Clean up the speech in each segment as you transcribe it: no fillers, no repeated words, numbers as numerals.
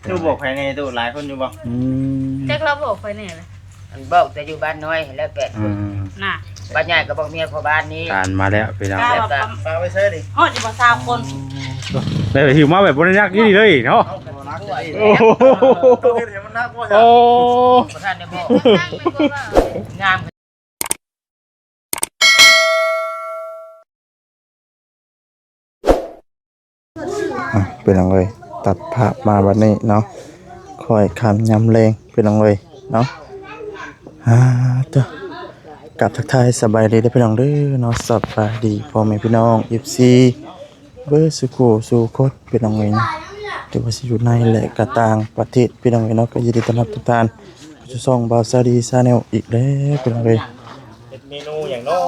ดูบอกภายในตู้หลายคนอยู่บ่ แจ็คเราบอกไปเนี่ยเลย มันบอกแต่อยู่บ้านน้อยแล้ว8คน น่ะ บ้านใหญ่ก็บอกเมียพอบ้านนี้ การมาแล้วพี่น้อง กล้าแบบ ฝากไว้เซ่ดิ ฮอดจะมาซาวคน ได้หิวมาแบบบ่ได้ยากนี่เลยเนาะ เอากระนักได้ โอ้โห ต้องเฮ็ดให้มันนักบ่ โอ้ ประธานเนี่ยบอกงาม เป็นจังเลยตัดภาพมาบัดนี้เนาะค่อยคำยำเลงเป็นจังเลยเนาะตัวกับทักทายสบายดีได้พี่น้องเด้อเนาะสบายดีพ่อแม่พี่น้องFCเบอร์สุโขสู่โคตรเป็นจังเลยนะที่ว่าสิอยู่ในและกะต่างประเทศพี่น้องเนาะก็ยินดีต้อนรับทุกท่านผู้ชมบ่าวซาดีชาแนลอีกแล้วเป็นจังเลย เฮ็ดเมนูอย่างน้อ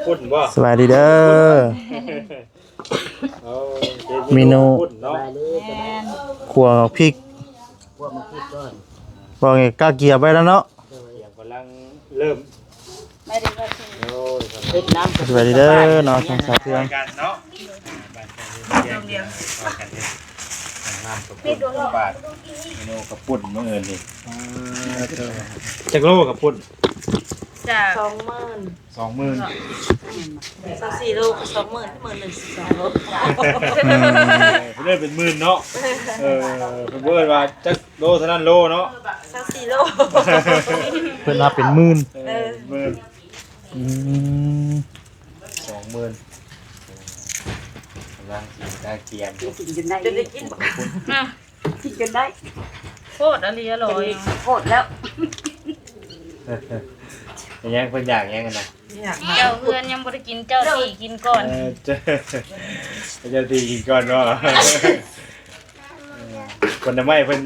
ปุ่นบ่ สบายดีเด้อ เมนู ปุ่นเนาะ ขัวพริกว่าไงกล้าเกียร์ไปแล้วเนาะ อย่างกำลังเริ่ม ไม่ได้ว่า โอ้ย เฮ็ดน้ำ สวัสดีเด้อเนาะทั้งสามเพื่อน กันเนาะบ้านกันเรียนกันเฮ็ดน้ำกับปุ่นบาทเมนูกับปุ่นมื้ออื่นนี่จักโลกับปุ่น จาก 20,000 24 โลก็20,000 12,000 โล เพิ่นเป็นหมื่นเนาะเเพิ่นเบิ่นว่าจักโลเท่านั้นโลเนาะ 24 โล เพื่อนรับเป็นหมื่น หมื่น อืม 20,000กำลังสิได้เกียน กินจนได้ จะได้กินบ่ กินจนได้ โคตรอร่อย โคตรแล้ว ยังเพิ่นอยากยังกันนะ เจ้าเพื่อนยังบ่ได้กินเจ้าที่กินก่อน จะตีกินก่อนเนาะคนทำไมเพิ่น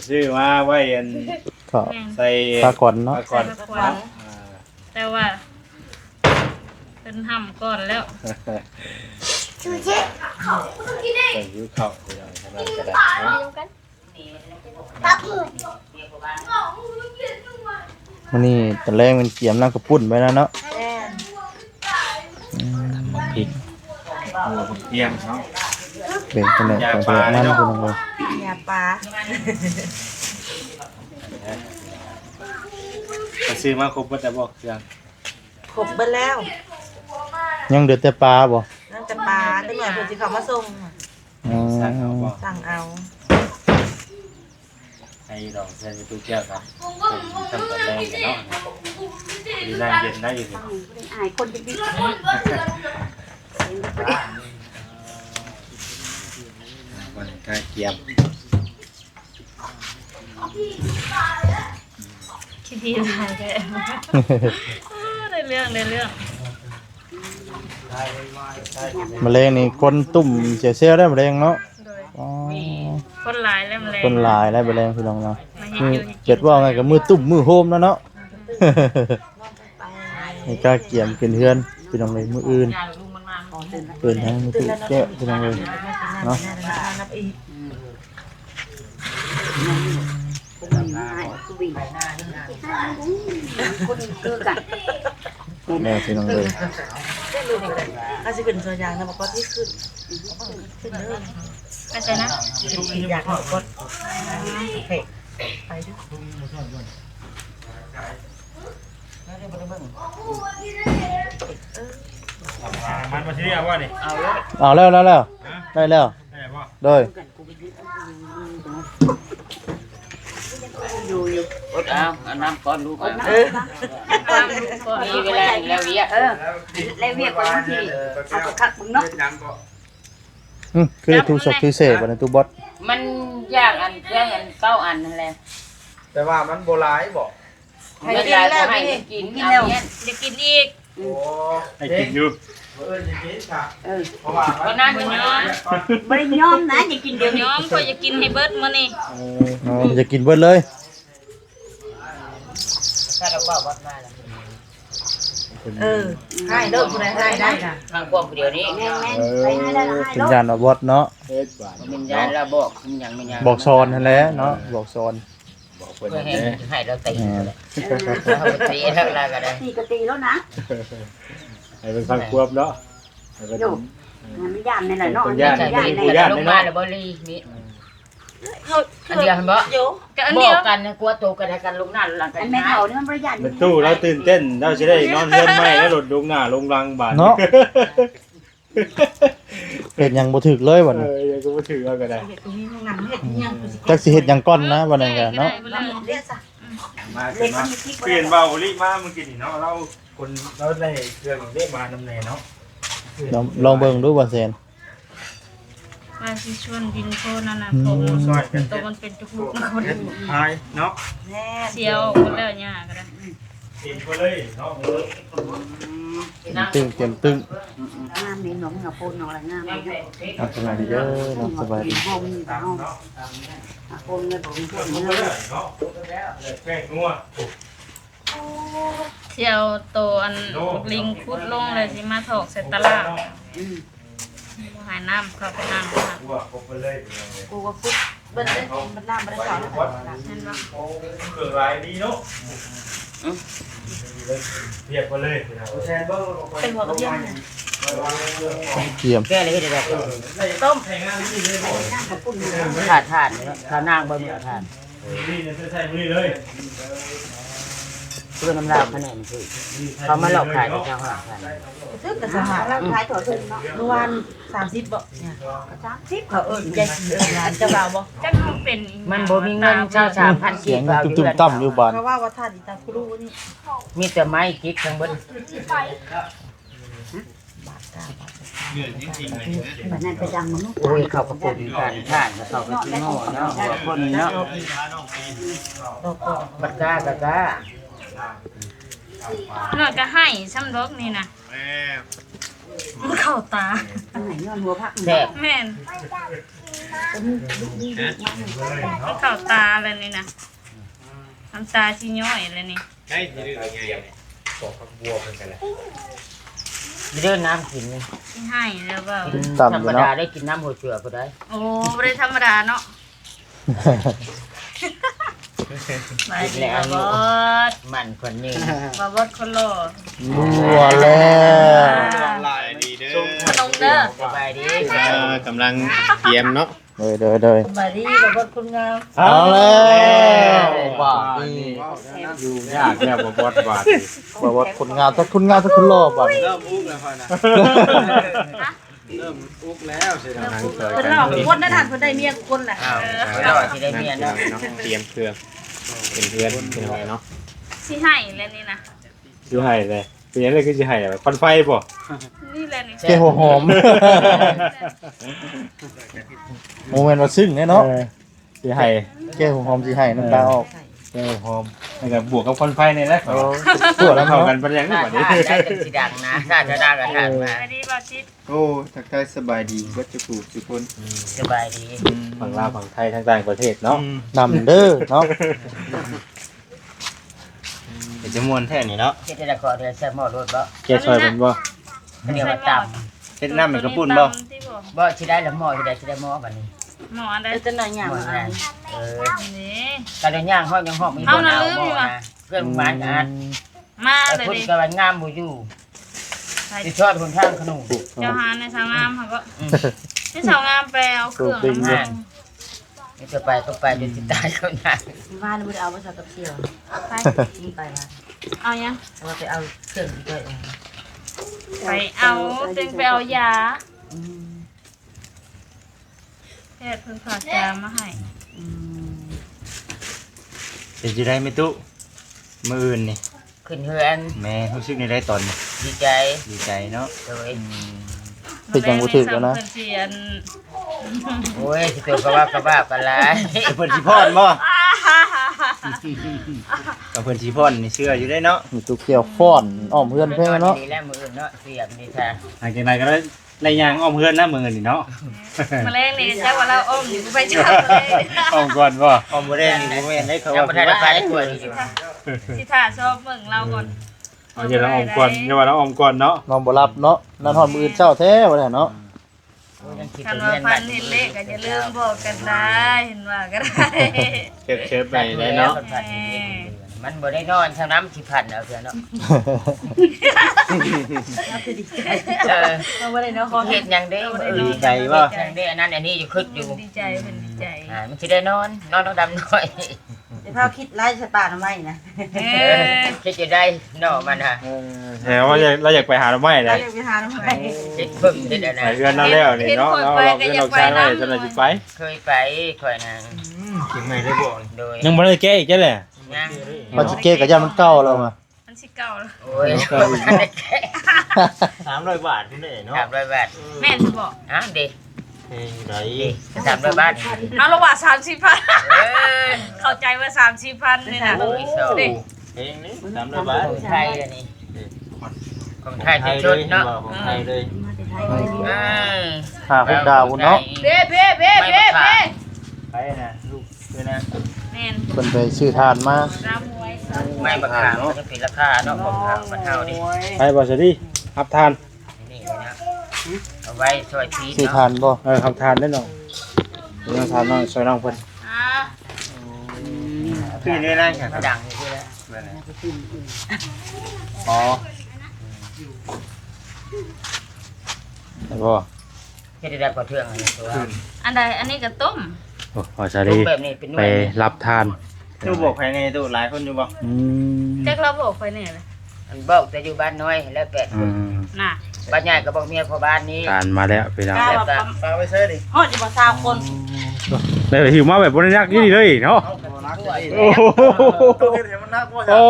ซื้อมาไว้อัน ก็ ใส่ ปลาก่อนเนาะ ก่อน แต่ว่าเป็นห้ำก่อนแล้ว ใส่ยูเข่าไปเลยทำงานก็ได้เนาะ วันนี้ตอนแรกมันเกียมน้ำกระปุ่นไปแล้วเนาะ พริกหัวเทียมเนาะ เบ่งกันเลยของเพื่อนนั่นเป็นยังไง ยาปลา ไปซื้อมาครบบ่แต่บอกเครื่อง ครบเบิดแล้ว ยังเดือดแต่ปลาบ่ นั่นจะปลาแต่เหมือนเพิ่นสิเข้ามาส่ง อืม สั่งเอาบ่ สั่งเอา ให้ดอกเส้นตู้แก้วครับผมทำตอนแรกกันเนาะดีน่าเย็นน่าอยู่นี่ อายคนดี วันกาเกียม คิดดีหลายแท้ได้เรื่องได้เรื่อง มะเร็งนี่คนตุ่มเสียเซลได้มะเร็งเนาะ โดย อ๋อ คนหลายแล้วแมลง คนหลายได้มะเร็งพี่น้องเนาะ มาเฮ็ดอยู่ เจ็ดว่าไงกับมือตุ่มมือโฮมแล้วเนาะ ไม่กล้าเกี่ยมเป็นเพื่อนพี่น้องเลยมืออื่นเปิดให้มือตุ่แก้วพี่น้องเลยเนาะ นับอีก คนคือกัน แม่พี่น้องเลย ถ้าจะขึ้นตัวอย่างนะบอกว่าที่ขึ้นขึ้นเด้อเข้าใจนะอยากบอกว่าไปดู มันมาที่นี่ว่านี่ เอาแล้วได้แล้วได้แล้ว ได้ป่ะ โดย อดเอาอันน้ำก้อนลูกเอา ความรู้ก่อน มีเวลาแล้วเวียแล้วเวียกว่าที่เอาไปคักมึงเนาะ คือทูสกทูเสพอันทูบอส มันยากอันเครื่องอันเก้าอันนั่นแหละ แต่ว่ามันโบราณบอก ให้กินแล้วให้กินเอาเนี่ย จะกินอีก โอ้ให้กินอยู่เพราะว่า เพราะนั้น บ่ มัน ยอม ไม่ได้ยอมนะอย่ากินเดี๋ยว ย้อมก็จะกินให้เบิดมื้อนี้ จะกินเบิดเลย ถ้าเราบอกว่ามาแล้ว ให้เลิกผู้ใดให้ได้ค่ะ ทางพวกเดี๋ยวนี้ สัญญาณบอสเนาะ เฮ็ดบาท มันยานเราบอกมันยังไม่ยัง บอกซอนนั่นแหละเนาะบอกซอน บอกเพิ่น เพื่อ ให้ ให้เราตีเราตีแล้วเราก็ได้ ตีก็ตีแล้วนะ ให้เป็นฟังควบเนาะให้เป็น มันไม่ยามในแหละเนาะ คนย่าน ใช่ ย่านใน ไม่ได้ลงมาแล้วบริมี อันเดียวเห็นบ่ โย ก็อันเดียวกันกลัวโตกันกันลงหน้าหลังกัน อันแม่เฒ่านี่มันประหยัด เป็นตู้เราตื่นเต้นเราจะได้นอนเฮือนใหม่แล้วหลดลงหน้าลงรังบาด เนาะเฮ็ดหยังบ่ถึกเลยบัดนี้ ยังก็บ่ถือเอาก็ได้ เฮ็ดตรงนี้ห้องน้ำเฮ็ดยังกูสิ จักสิเฮ็ดหยังก่อนนะบัดนั้นก็เนาะ เรียกซะ มาเปลี่ยนเบาลิมาเมื่อกี้นี่เนาะเราคนเราได้เครื่องเรียกมานำแน่เนาะ ลองเบิ่งดูบ่แซน ว่าสิชวนดินโคนั่นน่ะผม ซอยกัน ตัวมันเป็นจุกลุกนะคน ทายเนาะ แน่ เสียวหมดแล้วเนี่ยก็ได้ กินไปเลยเนาะ ตึงเตรียมตึง งามนี่หนองกับปูนหนองอะไรงามนี่ สบายดีเด้อเนาะสบายดี ห้องนี่ห้องปูนเลยผมเพื่อน กินไป เล เลย ยเนาะแป้งนัว เสียวโตอันลิงคุดลงเลยสิมาถอกเสร็จตลาดบ่หายน้ำเข้าไปนั่งค่ะ ตัวครบไปเลย กูว่าฟุตเบิ้ลเลยมันน้ำมันได้สอน เห็นบ่ เครื่องลายดีเนาะเรียกไปเลยแทนเบิ้ง เป็นหัวกระเทียม เตรียม แก้เลยได้แบบ ต้มน้ำกับปูน ถาดเลยข้าวนางบ่มีถาด นี่เนี่ยใส่มือเลย เพื่อน้ำลาวคะแนนคือเขามาหลอกขายในทางหลังกัน ซื้อกับสหายร่างกายถอดถึงเนาะเมื่อวาน30บ่เนี่ย30เขาใจงานจะบ่าวบ่ จักมันเป็นอีหยัง มันบ่มีเงินเช่า3,000 เสี กี ยง บเอา ตึมๆต่ำอยู่บ้าน เพราะว่าท่าดีตาครูนี่ มีแต่ไม้กิ๊กทั้งเบิด แบบนั้นไปดังมันเนาะ โอ้ยเขาก็ปลูกกันท่านเขาก็สิโง่เนาะคนเนาะบัดกากะกะ เนาะก็ให้ซ้ำดอกนี่นะมันเข้าตา อันไหนย้อนหัวพัก แซ่บ แม่นมันเข้าตาเลยนี่นะน้ำตาสิย้อยเลยนี่ ใช่ที่เรื่องไงบอกพักบัวเป็นกันแหละ มีเดินน้ำกิน สิให้แล้วเปล่า ธรรมดาได้กินน้ำหัวเชือก็ได้ โอ้บ่ได้ธรรมดาเนาะไปดีบ่บด มันคนนี้ บ่บดคนโล นัวแล้ว ลายดีเด้อ ขนมเด้อ สบายดี กำลังเตรียมเนาะ เด้อ สบายดีบ่บ่คุณงาม เอาแล้วบ้านี่ อยู่ยากเนี่ยบ่บดบาด บอกว่าคนงามถ้าคนงามถ้าคนหล่อบ้าน เริ่มอุกแล้วค่อยนะเริ่มอุกแล้วใช่ไหม เพิ่นเล่าคนนั้นท่านเพิ่นได้เมียคนแหละ อ้าวเราที่ได้เมียเนาะ เตรียมเครื่องเป็นเพื่อนเป็นอะไรเนาะ สิให้แล้วนี่นะ อยู่ให้เลยเป็นยังไงก็จะให้แบบควันไฟป่ะ นี่แหละนี่ แก้หัวหอมโมเมนต์ว่าซึ้งแน่เนาะ จะให้ แก้หัวหอมสิให้น้ำตาออก แก้วหอมแล้วก็บวกกับควันไฟนี่แหละ ตัวแล้ว เข้า เนาะ กันเป็นยังไง ถ้า แบบนี้ ได้จังสิดังนะถ้าจะได้ก็ทานมา ไปดีบ่ชิด โอ้ทักทายสบายดีวัดจุกูทุกคน สบายดี ฝั่งลาวฝั่งไทยทางต่างประเทศเนาะ นำเด้อเนาะ เป็นจำนวนแท่นี้เนาะ เฮ็ดได้ก็ได้แซ่บหม้อรถบ่ แกช่วยผมบ่ เดี๋ยวมาต เฮ็ดน้ำมันกระปุ่นบ่ ที่บ่ ำบ่สิได้ละหม้อสิได้หม้อบัดนี้ หมอได้ เดี๋ยวจะหน่อยหยัง หม้อ อ่ะ นั้น นี่ กะเดี๋ยวย่างห้องยังห้องมีบ่เอาหม้อนะเพื่อนบ้านอัน มา แต่ เลย พุ่น ดิ ก็ว่างามบ่อยู่สิชอดหนทางขนม เจ้าหาในสาวงามค่ะก็ที่สาวงามไปเอาเครื่องน้ำมัน นี่จะไปก็ไปจนสิตายเขาหน้า ว่านี่บ่ได้เอาไปใส่กับเสี่ยว ไป นี่ไปว่า เอายัง ว่าไปเอาเครื่องด้วย ไปเอาเต็งไปเอายาแพทย์เพิ่งฝากยามาให้ เป็นจะได้ไม่ตุมื้ออื่นนี่ ขึ้นเฮือน แม่รู้สึกในได้ตอนนี้ ดีใจ ดีใจเนาะ โดย เป็นจังบ่ถึกแล้วนะ เพิ่นเสียน โอ้ยสิเป็นก็ว่ากันหลาย เพิ่นสิพรบ่กับเพิ่นสิพรนี่เชื่ออยู่ได้เนาะ มีตุกเกี่ยวฟ้อนอ้อมเพื่อนเพ่เนาะ นี่แหละมื้ออื่นเนาะเสียบนี่ค่ะ หลังจากนั้นก็ได้ยางอ้อมเพื่อนนะมื้อนี่เนาะ มาแรงนี่ใช่ว่าเราอ้อมอยู่ไปเจ้าเลย อ้อมก่อนบ่อ้อมบ่ได้นี่บ่แม่นได้เขา ยัง ว่า บ่ทันได้ขายได้ตัวนี้อยู่ สิท่าชอบเบิ่งเราก่อน เอาเดี๋ยวเราอ้อมก่อนอย่าว่าเราอ้อมก่อนเนาะ นอนบ่หลับเนาะนั่นฮอดมื้ออื่นเช้าแท้บ่ได้เนาะ ยังคิด คัน ว่า ว่า เรียน พั บ้าน นเห็นเลขก็อย่าลืมบอกกันได้เห็นว่าก็ได้ เชิบไปได้เนาะ มันบ่ได้นอนทางน้ำสิพันเอาเถอะเนาะเออ เอาบ่ได้เนาะ เฮ็ดหยังเด้ ดีใจบ่ หยังเด้อันนั้นอันนี้อยู่คึดอยู่ ดีใจเพิ่นดีใจ อ มันสิได้นอนดำน้อย เดี๋ยวพาคิดไล่สปาทำไมนะ คิดจะได้นอกมันฮะ แต่ว่าเราอยากไปหาเราไม่เล เรา ย จะไปหาทำไม คิดเพิ่งคิดอะไร ไปเพื่อนเราแล้วนี่เนาะเราเพื่อนเราใช้ไว้จนเราจะไป เคยไปค่อยนะ กินไม่ได้บ่ โดย ยังไม่ได้แก้อีกแค่แหละ ยัง ปัจจุเกกับยามันเก่าแล้วมา มันสิเก่าแล้ว โอ้ยมันได้แค่ 300 บาทพุ่นเด้เนาะ 300 บาท แม่นสิบอก เด็ก เฮ้ยได 300 บาท เอาละว่า30,000 เออ เข้าใจว่า30,000นี่นะ โอ้ยโซ่ ดิ เองนี่300 บาท ของไทยอันนี้ของไทยที่ชุดเนาะ ของไทยเลย 5-6 ดาวเนาะ เบ้เบ้ ไปนะลูกด้วยนะ แม่น เพิ่นไปซื้อทานมา รำหวย ไม่บักขามมันจะเป็นราคาเนาะของเรามันเท่านี้ ไปบ่สิดิรับทาน นี่นะเอาไว้ช่วยที ซื้อ เนาะ ทานบ่ รับทานได้เนาะเรื่องทานน้องช่วยน้องเพิ่น อ่า คือนี่นั่งกัน ดังนี่แหละ อ๋อบ่ แค่ได้กว่าเทื่องอันนี้ตัว อันใดอันนี้ก็ต้ม โอ้พอสิ รู ดิ ปแบบนี้เป็น ไปรับทาน ดูบอกภายในตู้หลายคนอยู่บ่ แจ็คเราบอกไปเนี่ยเลย มันบอกแต่อยู่บ้านน้อยแล้วแปดคน น่ะ บ้านใหญ่ก็บอกเมียพอบ้านนี้ การมาแล้วพี่น้อง กล้าแบบ ฝากไว้เซ่ดิ ฮอดจะมาซาวคน ได้หิวมาแบบบ่ได้ยากนี่เลยเนาะโอ้โห ต้องเฮ็ดให้มันน่ากลัว โอ้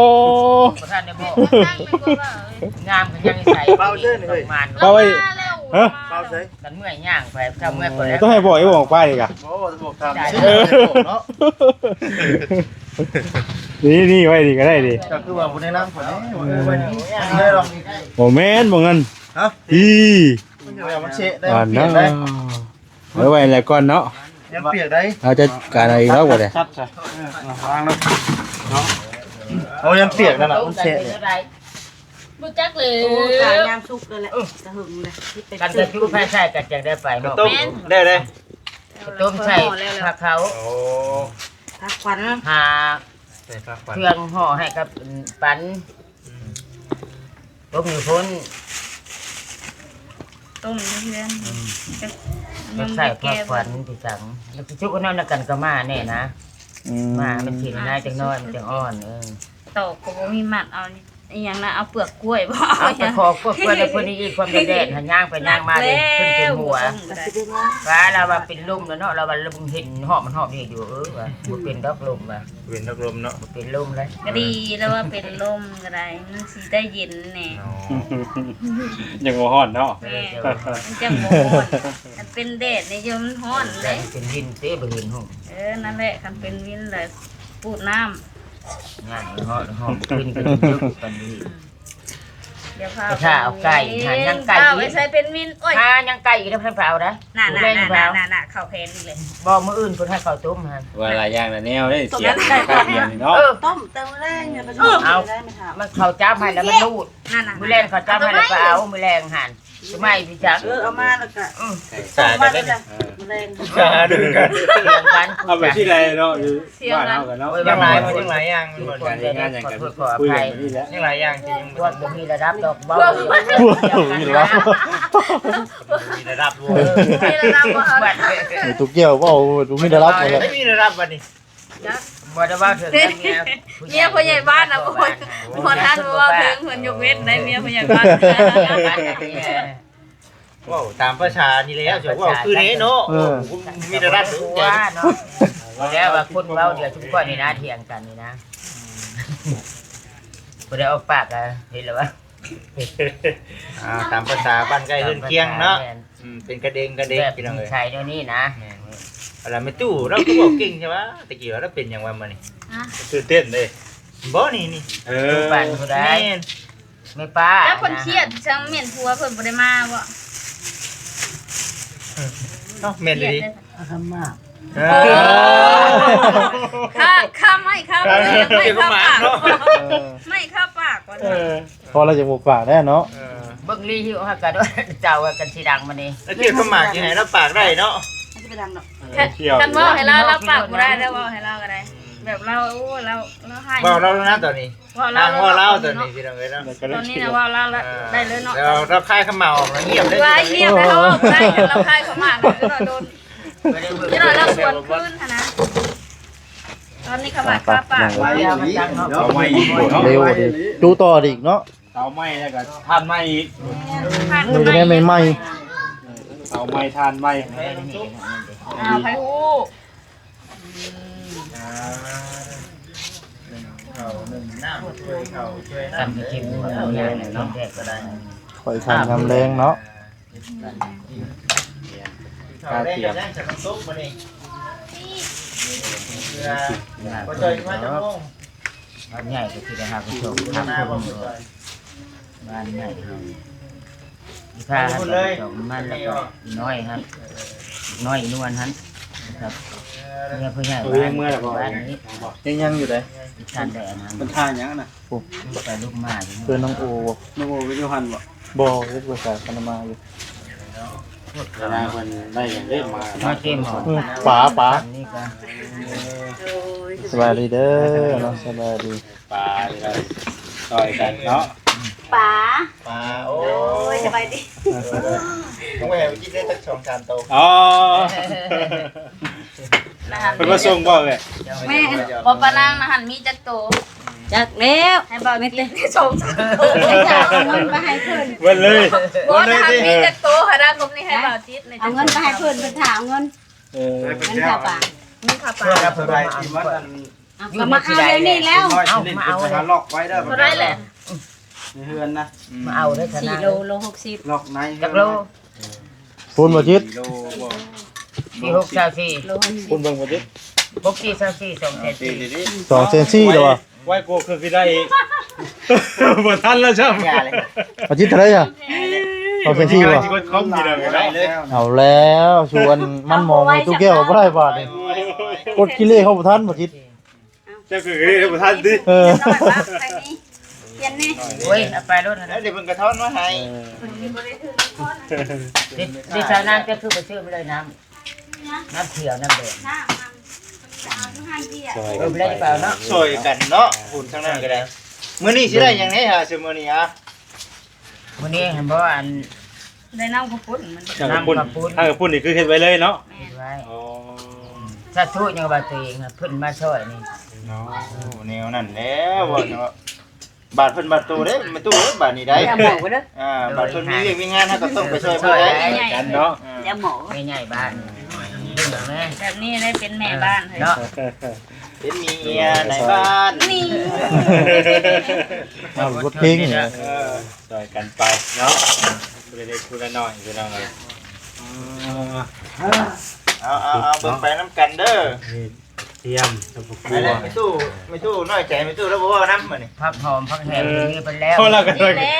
ประธานเนี่ยบอก ตั้งไปก่อนว่าเอ้ย งามกันยังใส่มัน ป้าไว้ มาแล้ว ฮะ เฝ้าเซ่ กันเมื่อยย่างไปทำเมื่อยก่อนแล้ว ต้องให้บอกไอ้บอกป้าอีกอ่ะ โอ้จะบอกทำ เนาะนี่ไว้ดีก็ได้ดิ ก็คือว่าบ่ได้นำคนนี้วันนี้ได้ลอง โมเมนต์บ่เงิน ฮะ อี มันเชะได้ ก่อน เปีย เนาะ กได้ ไว้อะไรก่อนเนาะ ยังเปียกได้ เราจะการอะไรอีกแล้วบ่ได้ ชัดใช่วางแล้วเนาะเอายังเปียกนั่นน่ะมันเชะ บ่จักเลย โอ้กายยามสุกเลยแหละจะหึงเลยที่ไป กันจะชุบให้ใส่กันจะได้ไปหมด ต้มได้เลย ต้มใส่ผักเขา โอ้ ทักควัน หา ใส่ผักหวาน เครื่องห่อให้กับปันต้มอยู่พ้น ต้มเพื่อน มันใส่ผักหวานที่สังแล้วชุบก็นอนกันก็มาแน่นะมามันถิ่นนายจังน้อยมันจังอ่อนตอกก็บ่มีมัดเอาอีหยังนะเอาเปลือกกล้วยบ่ เอาไปคอพวกเพื่อนแล้วเพื่อนนี่อีกความแดดหันย่างไปย่างมาเลยขึ้นเป็นหัวว่าเราว่าเป็นลมแล้วเนาะเราว่าลมเห็นหอบมันหอบนี่อยู่ว่าบ่เป็นดอกลมว่ะ เป็นนักลมเนาะ บ่เป็นลมเลย ก็ดีแล้วว่าเป็นลมก็ได้มันสิได้เย็นแน่ ยังบ่ฮ้อนเนาะ แม่มันจังบ่ร้อนมันเป็นแดดในยามมันร้อนเลย เป็นวินเต้บ่เห็นห้อง นั่นแหละคันเป็นวินเลยปูดน้ำ ง่ายหอบขึ้นกันยุกกันดี เดี๋ยวพา ถ้าเอาไก่หายังไก่ เอาไปใส่เป็นวินโอ้ย ถ้ายังไก่อีกแล้วเพิ่นเปล่านะ น่ะ เล่นเปล่า เข้าเพนอีกเลย บ่มื้ออื่นเพิ่นให้ข้าวต้มหั่น ว่าหลายอย่างน่ะแนวได้เสียงข้าวเบียร์นี่เนาะ ต้มเติมแรงเนี่ยมันได้ไหมครับ มันข้าวจ้าให้แล้วมันรูด นั่น มื้อแรงข้าวจ้าให้แล้วก็เอามื้อแรงหั่นสมัยพี่จัก เอามาแล้วก็ สา มา ได้ แล้ว เลย ก็แรง สาดูกัน เสียงกัน เอาไปที่ใดเนาะอยู่บ้านเฮากันเนาะ ยังหลายมันยังหลายอย่าง การงานอย่างกัน ขออ คุย ภั กั ย นนี่แหละ ยังหลายอย่างที่ยัง พวกบ่มีระดับดอกเบา มีระดับรวม นี่ระดับว่าเอา บัด ทุกเกี่ยวบ่ดูไม่ได้รับเลย ไม่มีระดับบัดนี้ บ่ได้ว่าถึงเมีย เมียผู้ใหญ่บ้านนะบ่ทันว่าถึงเพิ่นยกเว้นได้เมียผู้ใหญ่บ้าน ว้าวตามประชานี่แล้วจะว้าวคือนี้เนาะมีระดับ ว่าเนาะแล้วว่าคนเว้าเดี๋ยวทุกคนนี่นะเถียงกันนี่นะบ่ได้เอาปากอ่ะเห็นแล้วว่า ตามภาษาบ้านใกล้เรือนเคียงเนาะเป็นกระเด้งกระเด้ง แบบ พี่น้องเอ้ย ใช้เดี๋ยวนี้นะ อะไรไม่ตู้เราก็บอกเก่งใช่ปะตะกี้เราเป็นอย่างวันมานี่ ตื่นเต้นเลย บ่นี่นี่ ปั่นผู้ใด แม่น ไม่ป้า แล้วคนเครียดจังเมียนผัวเพิ่นบ่ได้มาบ่ เนาะแม่นดี ทำมาก ข้าไม่ข้าไม่ข้าปากไม่ข้าปากก่อน พอเราจะหมู่ปากได้เนาะ เบิ่งรีหิวฮักกันด้วยเจ้ากันสิดังมานี่ แล้วเกี่ยวกับหมากยังไงเราปากได้เนาะ ไม่จะไปดังหรอก กันว่าให้เราปากบ่ได้แล้วว่าให้เราก็ได้แบบเราโอ้เราให้ บอกเราแล้วนะตอนนี้ ว่า ทางว่าเราต ต อนนี้พี่น้องเอ้ยเนาะ อนนี้นะว่าเราได้เลยเนาะ เราคายขมเหลาออกแล้วเงียบได้ ว่าเงียบแล้วได้เราคายเข้ามาเราโดน นี่หน่อยเราสวนขึ้นค่ะนะตอนนี้ขมัดป้าป่า ไว้อย่างนี้เนาะ เอาไม้อีกเนาะ เร็วดิดูต่ออีกเนาะ เอาไม้แล้วก็ทานไม้อีก มันจะได้ใหม่ เอาไม้ทานไม้ เอาไปหู้ เขาหนึ่งน้ำช่วยเขาช่วย กัน น้ำ กินเอาแย่เนาะแยกก็ได้ ๆคอยทำน้ำแรงเนาะ เขาได้กันได้จากน้ำซุปมานี่ก็ช่วยมาจะม่วง บ้านใหญ่ก็คือได้หาผู้ชมทางคนบ้านใหญ่ครับอีกค่าหันสองมันแล้วก็น้อยครับน้อยนวลฮันนะครับเนี่ยผู้ใหญ่บ้านนี้ ยังอยู่เลย ท่านแดนนะ เป็นท่าหยังน่ะ ไปลูกมาอยู่ เพื่อนน้องโอ น้องโอวิจูหันบ่ บ่เรียกภาษาคณมาอยู่ เวลาเพิ่นได้อย่างได้มา มาเกมหอ ป๋า นี่ก็ สบายดีเด้อเนาะสบายดี ปลาเลยต่อยกันเนาะ ป๋า มาโอ้ โอ้ยสบายดี ต้องไปกินได้สัก2-3โต อ๋อเป็นมาส่งบ่เลย แม่บอปลานางนะหันมีจักโต จักแล้ว ให้บ่าวมีเต้ชงจักโต เอาเงินไปให้เพิ่น เว้นเลย บอนะหันมีจักโตค่ะด้านกบนี่ให้บ่าวจิตใน เอาเงินไปให้เพิ่นเพิ่นถามเงิน เออ เงินค่ะป๋า มีค่ะป่า สบายที่มันอัน เอาก็มาเอาเลยนี่แล้ว น้อยสิเล่นเป็นหาล็อกไว้เด้อ ก็ได้แหละ ในเฮือนนะ มาเอาได้ขนาด 4 โล60 ล็อกใน จักโล พูนบ่จิต โลบ่ สี่หกสามสี่ โล60 คุณเบิ่งบ่ดิ หกสี่สามสี่สองเจ็ด ดี สี่ ดี 2เซนซี่เหรอวะ ไว้กูคือได้อีกบ่ทันแล้วใช่มั้ย บ่จิตเท่าไหร่อ่ะ2เซนซี่บ่ ที่คนคอมมีแล้ว ได้ เนาะ แล้ว เอาแล้วชวนมันมองในตู้แก้วบ่ได้บาดนี่กดกิเลสเข้าบ่ทันบ่จิต เจ้าคือได้บ่ทันดิ เออ น้อยว่าใครนี่เขียนนี่ โอ้ยเอาไปรถนะ แล้วเดี๋ยวเพิ่นกระท้อนมาให้ ดิฉันนั่งจะคือไปซื้อไปเลยน้ำเขียวน้ำแดง น้ำมันจะเอาทุกหันดีอ่ะ เออไปเลยเปล่าเนาะ สวยกันเนาะหุ่นทั้งนั้นก็ได้มื้อนี้สิได้หยังไงฮะมื้อนี้อ่ะ วันนี้เห็นบอกว่าอัน ได้น้ำข้าวปุ้นมัน ถ้ากับปุ่นนี่คือเฮ็ดไว้เลยเนาะ ไว้ อ๋อ ถ้าทุกอย่างบาตัวเองเพิ่นมาช่วยนี่ เนาะ แนวนั้นแล้วบ่เนาะบาดเพิ่นบาดตู้เด้มาตู้เด้บาดนี้ได้ อย่าหมอไว้เด้อบ าดเพิ่นมีเวียกมีงานเฮาก็ต้องไปช่วยเพิ่นได้ กันเนาะ อย่าหมอ ไม่ใหญ่บ้านเรื่องแม่ แบบนี้ได้เป็นแม่บ้านเลย เนาะ เป็นเมียในบ้าน นี่ เอารถเพลงเนี่ย ซอยกันไปเนาะเล็กๆพูดละน้อยคือน้องเลย เอาเบิ่งไปนํกันเด้อ เตรียมตะปู ไปแล้วไม่ตู้น้อยใจไม่ตู้แล้วบ่ว่านำมื้อนี้ พักหอมพักแหงนี่ไปแล้ว เพราะเรากำลัง แม่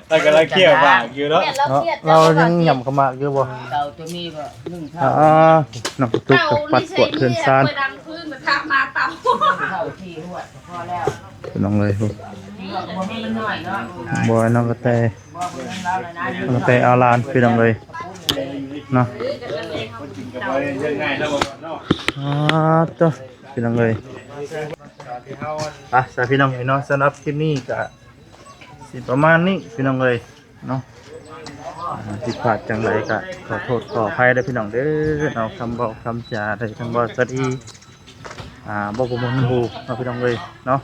เรากำลังเคี่ยวปากอยู่เนาะ เรา เนาะ เครียด เรายังหย่ำกระมากอยู่บ่ เต่าตัวนี้ก็นึ่งข้า อ่าว น้ำตุ๊กกับปัดกวดเพื่อนซาน ดังพึ่งมาทำมาเต่า ข้าวที่หัวพอแล้ว พี่น้องเลยพวก บ่ให้มันน้อยเนาะ บอยน้องกระแต บ่เพิ่นเราเลยนะ น้องกระแตเอาลานพี่น้องเลยเนาะ กับเราเรื่องง่ายแล้วบอกเนาะ ตัวพี่น้องเลยสายพี่น้องเนาะสำหรับคลิปนี้ก็สิประมาณนี้พี่น้องเลยเนาะผิดพลาดจังไรก็ขอโทษขออภัยด้วยพี่น้องเด้อเอาคำบอกคำจาได้คำบอกสวัสดีบอกผมมันหูเนาะพี่น้องเลยเนาะ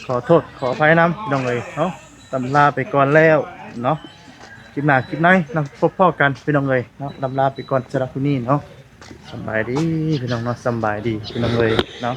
ขอโทษขออภัยน้ำพี่น้องเลยเนาะตำลาไปก่อนแล้วเนาะคลิปหน้าคลิปไหนนั่งพบพ่อกันพี่น้องเลยเนาะตำลาไปก่อนสำหรับที่นี่เนาะสบายดีพี่น้องเนาะสบายดีพี่น้องเลยเนาะ